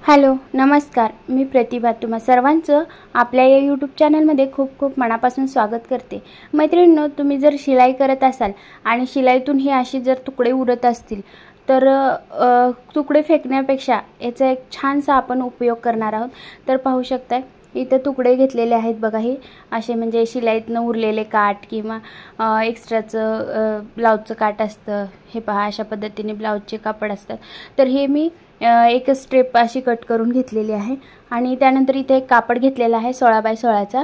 Hello नमस्कार, मी प्रतिभा तुम्हा सर्वांचं आपल्या या यूट्यूब चॅनलमध्ये खूप खूप मनापासून स्वागत करते। मैत्रिणींनो, तुम्ही जर शिलाई करत असाल आणि शिलाईतून हे अशी जर तुकडे उडत असतील तर तुकडे फेकण्यापेक्षा याचा एक छानसा आपण उपयोग करणार आहोत। तर पाहू शकता इथे तुकडे घेतलेले आहेत बघा, हे असे म्हणजे शिलाईतनं उरलेले काठ किंवा एक्स्ट्राचं ब्लाउजचं काठ असतं, हे पहा अशा पद्धतीने ब्लाउजचे कापड असतात। तर हे मी एक स्ट्रिप अशी कट करून घेतलेली आहे आणि त्यानंतर इथे एक कापड घेतलेला आहे 16 बाय 16चा।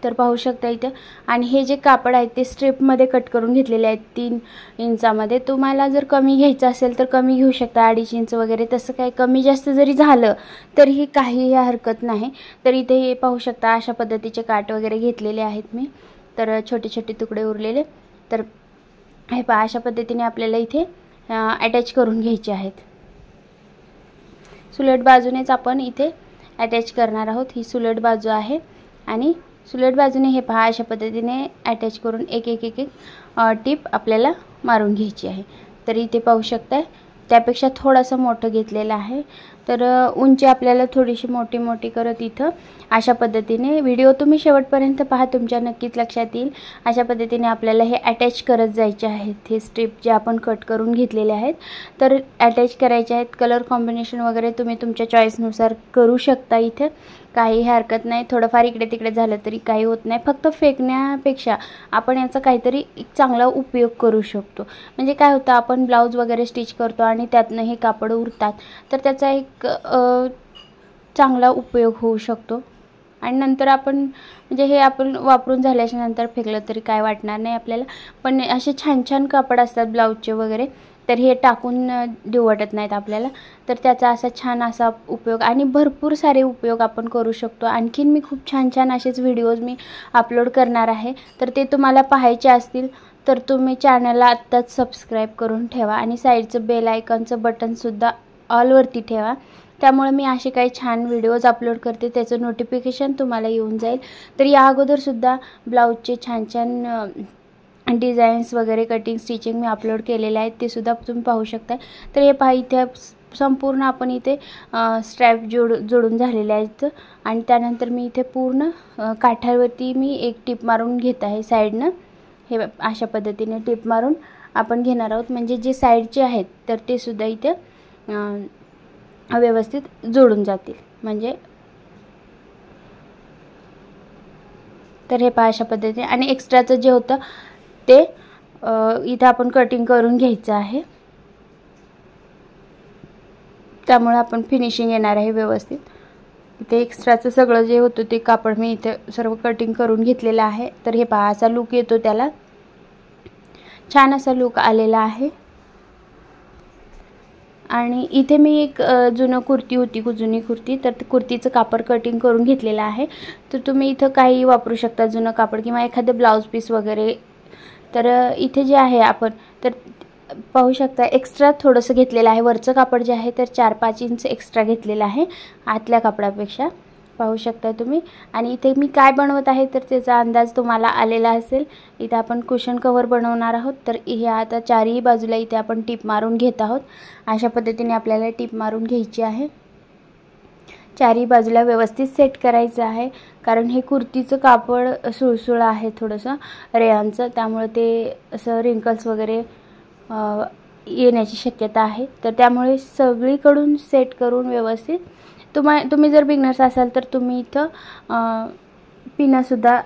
तर पाहू शकता इथे, आणि हे जे कापड आहे ते स्ट्रिप मध्ये कट करून घेतलेले आहेत 3 इंचामध्ये। तुम्हाला जर कमी घ्यायचं असेल तर कमी घेऊ शकता, 2.5 इंच वगैरे, तसं काही कमी जास्त जरी झालं तरीही काही हरकत नाही। तर इथे हे पाहू शकता अशा पद्धतीचे काठ वगैरे घेतलेले आहेत मी, तर छोटे छोटे तुकडे उरलेले। तर हे पहा अशा पद्धतीने आपल्याला इथे अटॅच करून घ्यायचे आहेत। सुलट बाजूनेच आपण इथे अटॅच करणार आहोत। ही सुलट बाजू आहे आणि सुलट बाजूने हे पहा अशा पद्धतीने अटॅच करून एक एक एक टिप आपल्याला मारून घ्यायची आहे। तर इथे पाहू शकता त्यापेक्षा थोडासा मोठं घेतलेला आहे, तर उंची आपल्याला थोडीशी मोठी मोठी करत इथं अशा पद्धतीने, व्हिडिओ तुम्ही शेवटपर्यंत पहा, तुमच्या नक्कीच लक्षात येईल। अशा पद्धतीने आपल्याला हे अटॅच करत जायचे आहेत। हे स्ट्रिप जे आपण कट करून घेतलेले आहेत तर अटॅच करायचे आहेत। कलर कॉम्बिनेशन वगैरे तुम्ही तुमच्या चॉईसनुसार करू शकता, इथे काही हरकत नाही। थोडंफार इकडे तिकडे झालं तरी काही होत नाही, फक्त फेकण्यापेक्षा आपण याचा काहीतरी एक चांगला उपयोग करू शकतो। म्हणजे काय होतं, आपण ब्लाउज वगैरे स्टिच करतो आणि त्यातनं हे कापड उरतात, तर त्याचा एक चांगला उपयोग होऊ शकतो। आणि नंतर आपण म्हणजे हे आपण वापरून झाल्याच्या नंतर फेकलं तरी काय वाटणार नाही आपल्याला। पण असे छान छान कापड असतात ब्लाउजचे वगैरे, तर हे टाकून देऊ वाटत नाहीत आपल्याला। तर त्याचा असा छान असा उपयोग आणि भरपूर सारे उपयोग आपण करू शकतो। आणखीन मी खूप छान छान असेच व्हिडिओज मी अपलोड करणार आहे, तर ते तुम्हाला पाहायचे असतील तर तुम्ही चॅनलला आत्ताच सबस्क्राईब करून ठेवा आणि साईडचं बेल आयकॉनचं बटनसुद्धा ऑलवरती ठेवा। त्यामुळे मी असे काही छान व्हिडिओज अपलोड करते त्याचं नोटिफिकेशन तुम्हाला येऊन जाईल। तर या अगोदरसुद्धा ब्लाउजचे छान छान डिझाईन्स वगैरे कटिंग स्टिचिंग मी अपलोड केलेले आहेत, ते सुद्धा तुम्ही पाहू शकता। तर हे पहा इथे संपूर्ण आपण इथे स्ट्रॅप जोडून झालेले आहेत आणि त्यानंतर मी इथे पूर्ण काठावरती मी एक टिप मारून घेत आहे साईडनं। हे अशा पद्धतीने टिप मारून आपण घेणार आहोत, म्हणजे जे साईडचे आहेत तर ते सुद्धा इथे व्यवस्थित जोडून जातील म्हणजे। तर हे पहा अशा पद्धतीने, आणि एक्स्ट्राचं जे होतं ते इथे आपण कटिंग करून घ्यायचं आहे, त्यामुळे आपण फिनिशिंग येणार आहे व्यवस्थित। इथे एक्स्ट्राचं सगळं जे होतं ते कापड मी इथे सर्व कटिंग करून घेतलेलं आहे। तर हे पहा असा लुक येतो, त्याला छान असा लुक आलेला आहे। आणि इथे मी एक जुनं कुर्ती होती, जुनी कुर्ती, तर कुर्तीचं कापड कटिंग करून घेतलेलं आहे। तर तुम्ही इथं काही वापरू शकता, जुनं कापड किंवा एखादं ब्लाउज पीस वगैरे। तर इथे जे आहे आपण तर पाहू शकता एक्स्ट्रा थोडंसं घेतलेलं आहे, वरचं कापड जे आहे तर 4-5 इंच एक्स्ट्रा घेतलेलं आहे आतल्या कापडापेक्षा, पाहू शकता तुम्ही। आणि इथे मी काय बनवत आहे तर त्याचा अंदाज तुम्हाला आलेला असेल। इथे आपण कुशन कव्हर बनवणार आहोत, तर हे आता चारही बाजूला इथे आपण टिप मारून घेत आहोत। अशा पद्धतीने आपल्याला टिप मारून घ्यायची आहे, चारही बाजूला व्यवस्थित सेट करायचं आहे, कारण हे कुर्तीचं कापड सुळसुळ आहे थोडंसं रेयॉनचं, त्यामुळे ते असं रिंकल्स वगैरे येण्याची शक्यता आहे। तर त्यामुळे सगळीकडून सेट करून व्यवस्थित तुम्ही जर बिगनर्स असाल तर तुम्ही इथं पिनसुद्धा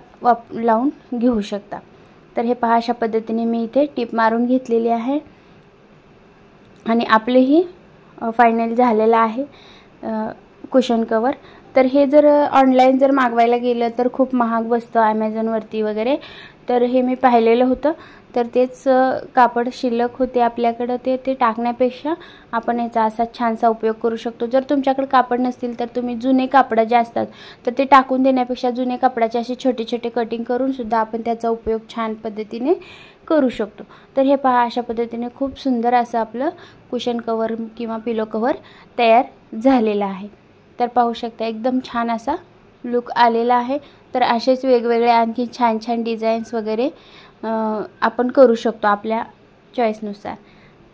लावून घेऊ शकता। तर हे पहा अशा पद्धतीने मी इथे टिप मारून घेतलेली आहे आणि आपलेही फायनल झालेलं आहे कुशन कवर। तर हे जर ऑनलाईन जर मागवायला गेलं तर खूप महाग बसतं ॲमेझॉनवरती वगैरे, तर हे मी पाहिलेलं होतं। तर तेच कापड शिल्लक होते आपल्याकडं, ते टाकण्यापेक्षा आपण याचा असा छानसा उपयोग करू शकतो। जर तुमच्याकडे कापड नसतील तर तुम्ही जुने कापड जे असतात तर ते टाकून देण्यापेक्षा जुने कापडाचे असे छोटे छोटे कटिंग करून सुद्धा आपण त्याचा उपयोग छान पद्धतीने करू शकतो। तर हे पहा अशा पद्धतीने खूप सुंदर असं आपलं कुशन कवर किंवा पिलो कवर तयार झालेलं आहे। तर पाहू शकता एकदम छान असा लुक आलेला आहे। तर असेच वेगवेगळे आणखी छान छान डिझाईन्स वगैरे आपण करू शकतो आपल्या चॉईसनुसार।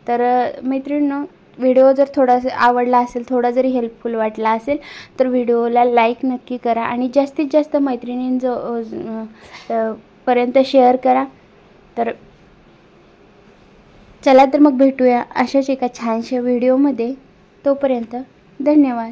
तर मैत्रिणींनो, व्हिडिओ जर थोडासा आवडला असेल, थोडा जरी हेल्पफुल वाटला असेल तर व्हिडिओला लाईक नक्की करा आणि जास्तीत जास्त पर्यंत शेअर करा. तर चला तर मग भेटूया अशाच एका छानशा व्हिडिओमध्ये. तोपर्यंत धन्यवाद.